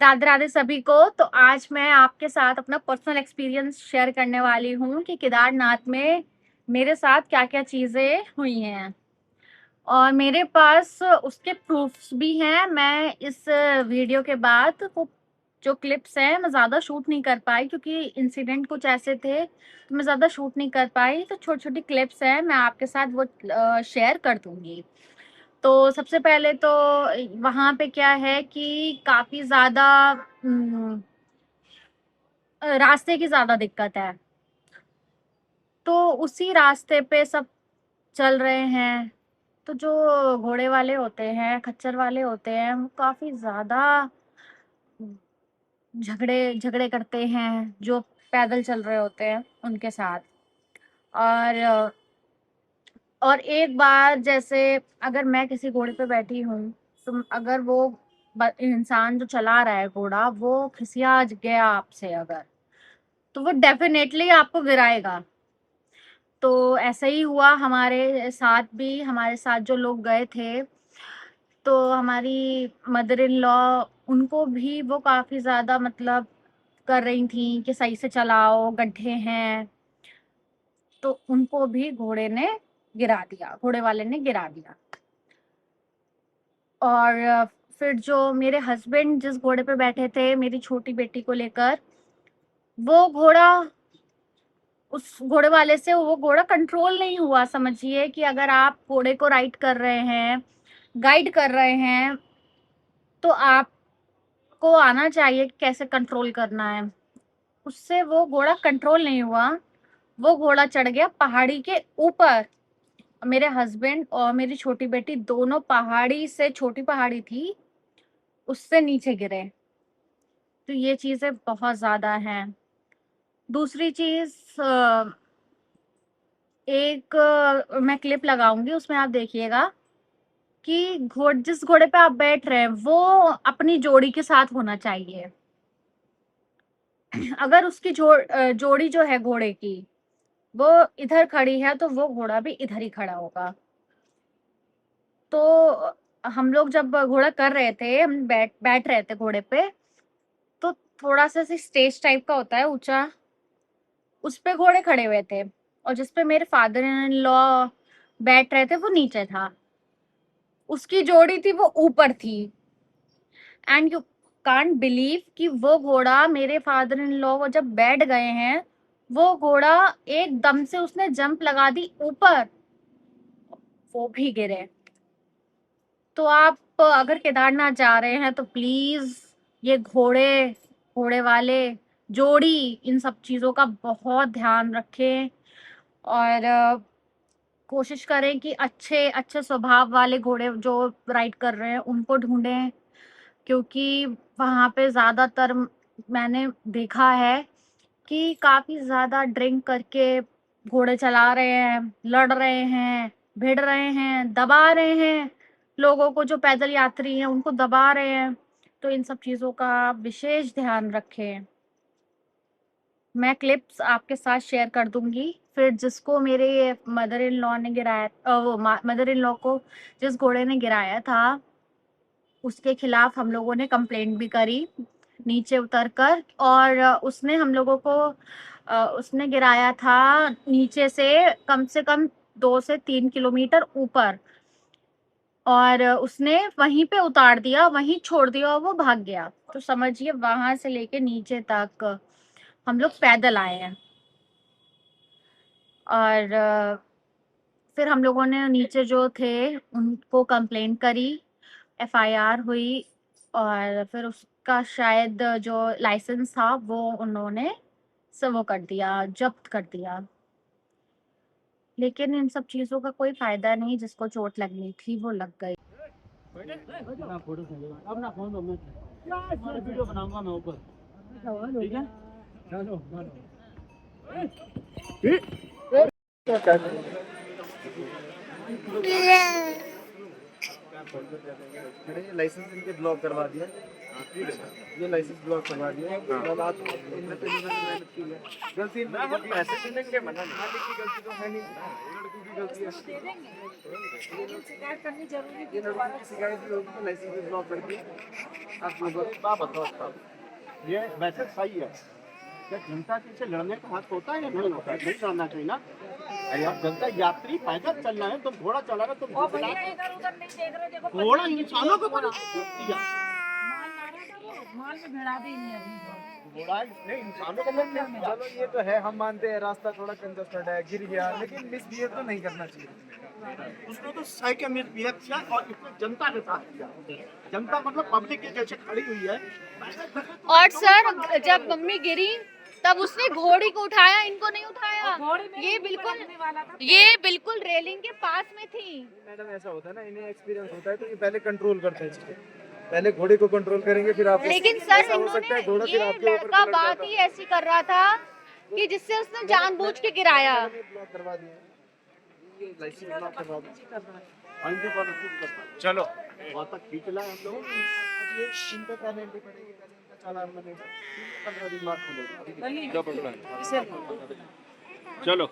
राधे राधे सभी को। तो आज मैं आपके साथ अपना पर्सनल एक्सपीरियंस शेयर करने वाली हूँ कि केदारनाथ में मेरे साथ क्या क्या चीज़ें हुई हैं और मेरे पास उसके प्रूफ्स भी हैं। मैं इस वीडियो के बाद वो जो क्लिप्स हैं मैं ज़्यादा शूट नहीं कर पाई क्योंकि इंसिडेंट कुछ ऐसे थे तो मैं ज़्यादा शूट नहीं कर पाई। तो छोटी छोटी क्लिप्स हैं, मैं आपके साथ वो शेयर कर दूँगी। तो सबसे पहले तो वहाँ पे क्या है कि काफ़ी ज़्यादा रास्ते की ज़्यादा दिक्कत है। तो उसी रास्ते पे सब चल रहे हैं, तो जो घोड़े वाले होते हैं, खच्चर वाले होते हैं, वो काफ़ी ज़्यादा झगड़े झगड़े करते हैं, जो पैदल चल रहे होते हैं उनके साथ। और और एक बार जैसे अगर मैं किसी घोड़े पे बैठी हूँ, तो अगर वो इंसान जो चला रहा है घोड़ा, वो खिसिया गया आपसे अगर, तो वो डेफिनेटली आपको गिराएगा। तो ऐसा ही हुआ हमारे साथ भी। हमारे साथ जो लोग गए थे, तो हमारी मदर इन लॉ, उनको भी वो काफ़ी ज़्यादा मतलब कर रही थी कि सही से चलाओ, गड्ढे हैं। तो उनको भी घोड़े ने गिरा दिया, घोड़े वाले ने गिरा दिया। और फिर जो मेरे हस्बैंड जिस घोड़े पे बैठे थे मेरी छोटी बेटी को लेकर, वो घोड़ा, उस घोड़े वाले से वो घोड़ा कंट्रोल नहीं हुआ। समझिए कि अगर आप घोड़े को राइड कर रहे हैं, गाइड कर रहे हैं, तो आपको आना चाहिए कि कैसे कंट्रोल करना है। उससे वो घोड़ा कंट्रोल नहीं हुआ, वो घोड़ा चढ़ गया पहाड़ी के ऊपर। मेरे हस्बैंड और मेरी छोटी बेटी दोनों पहाड़ी से, छोटी पहाड़ी थी, उससे नीचे गिरे। तो ये चीज़ें बहुत ज़्यादा हैं। दूसरी चीज़, एक मैं क्लिप लगाऊंगी, उसमें आप देखिएगा कि जिस घोड़े पे आप बैठ रहे हैं वो अपनी जोड़ी के साथ होना चाहिए। अगर उसकी जोड़ी जो है घोड़े की, वो इधर खड़ी है, तो वो घोड़ा भी इधर ही खड़ा होगा। तो हम लोग जब घोड़ा कर रहे थे, हम बैठ बैठ रहे थे घोड़े पे, तो थोड़ा सा स्टेज टाइप का होता है ऊंचा, उस पे घोड़े खड़े हुए थे, और जिस पे मेरे फादर इन लॉ बैठ रहे थे वो नीचे था। उसकी जोड़ी थी वो ऊपर थी। एंड यू कांट बिलीव कि वो घोड़ा, मेरे फादर इन लॉ वो जब बैठ गए हैं, वो घोड़ा एकदम से उसने जंप लगा दी ऊपर, वो भी गिरे। तो आप अगर केदारनाथ जा रहे हैं तो प्लीज ये घोड़े, घोड़े वाले, जोड़ी, इन सब चीजों का बहुत ध्यान रखें। और कोशिश करें कि अच्छे अच्छे स्वभाव वाले घोड़े जो राइड कर रहे हैं उनको ढूंढें, क्योंकि वहाँ पे ज़्यादातर मैंने देखा है कि काफ़ी ज़्यादा ड्रिंक करके घोड़े चला रहे हैं, लड़ रहे हैं, भिड़ रहे हैं, दबा रहे हैं लोगों को, जो पैदल यात्री हैं उनको दबा रहे हैं। तो इन सब चीज़ों का विशेष ध्यान रखें। मैं क्लिप्स आपके साथ शेयर कर दूंगी। फिर जिसको मेरे मदर इन लॉ ने गिराया, वो मदर इन लॉ को जिस घोड़े ने गिराया था, उसके खिलाफ हम लोगों ने कंप्लेंट भी करी नीचे उतरकर। और उसने हम लोगों को, उसने गिराया था नीचे से कम 2 से 3 किलोमीटर ऊपर, और उसने वहीं पे उतार दिया, वहीं छोड़ दिया और वो भाग गया। तो समझिए वहां से लेके नीचे तक हम लोग पैदल आए हैं। और फिर हम लोगों ने नीचे जो थे उनको कंप्लेंट करी, एफआईआर हुई, और फिर उसका शायद जो लाइसेंस था वो उन्होंने सब वो कर दिया, जब्त कर दिया। लेकिन इन सब चीज़ों का कोई फायदा नहीं, जिसको चोट लगनी थी वो लग गई। अपना फोटो खींचेगा, अपना फोन दो, मैं तुम्हारी वीडियो बनाऊंगा मैं ऊपर, ठीक है? चलो मैंने ये लाइसेंस इनके ब्लॉक करवा दिया, ये लाइसेंस ब्लॉक करवा दिया। अब आप इनमें तो इन्होंने मेहनत की है, गलती इनकी पैसे देंगे मना नहीं, मालिक की गलती तो है नहीं, लड़कों की गलती है। शिकायत करनी जरूरी ये लड़कों की शिकायत भी होगी तो लाइसेंस भी ब्लॉक कर दिया। आप लोगों को बात बताओ साहब, ये वैसे सही है, क्या जनता से लड़ने का हक होता है या नहीं होता है? नहीं लड़ना चाहिए ना। अरे आप जनता यात्री पैदल चल रहे हैं, तुम घोड़ा चला रहे हो, तुम और भैया इधर उधर नहीं देख रहे, देखो घोड़ा इंसानों को बना दिया। माल ला रहा था वो, माल में भिड़ा दी इन्हें अभी। घोड़ा इसने इंसानों को बना दिया। चलो ये तो है, हम मानते हैं रास्ता थोड़ा कंजस्टेड है, गिर गया, लेकिन मिसबिहेव तो नहीं करना चाहिए। उसने तो सही के मिसबिहेव किया और इसने जनता के साथ किया। जनता मतलब पब्लिक के जैसे खड़ी हुई है। और सर जब मम्मी गिरी तब उसने घोड़ी को उठाया, इनको नहीं उठाया। घोड़ी में ये बिल्कुल लगने वाला था। ये बिल्कुल रेलिंग के पास में थी। मैडम ऐसा होता है ना, इन्हें एक्सपीरियंस होता है तो ये पहले कंट्रोल करते हैं चीजें। पहले घोड़े को कंट्रोल करेंगे फिर आप। लेकिन सर ऐसा हो सकता है घोड़ा इन्होंने फिर ये आपके ऊपर लड़का पलट बात जाता। ही ऐसी कर रहा था कि जिससे उसने जानबूझ के गिराया। मैंने ब्लॉक करवा दिया, ये लाइसेंस ब्लॉक करवा दिया। इनके पर कुछ करता है। चलो वहाँ तक खींच लाए हम लोग। अब ये इनका पेनल्टी पड़ेगी, पहले इनका चालान बनेगा, 15 दिन बाद खुलेगा। चलो